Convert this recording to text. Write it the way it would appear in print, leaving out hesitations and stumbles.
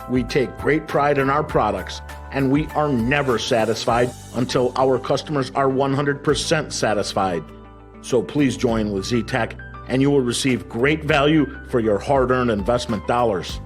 We take great pride in our products, and we are never satisfied until our customers are 100% satisfied. So please join with Z-Tech, and you will receive great value for your hard-earned investment dollars.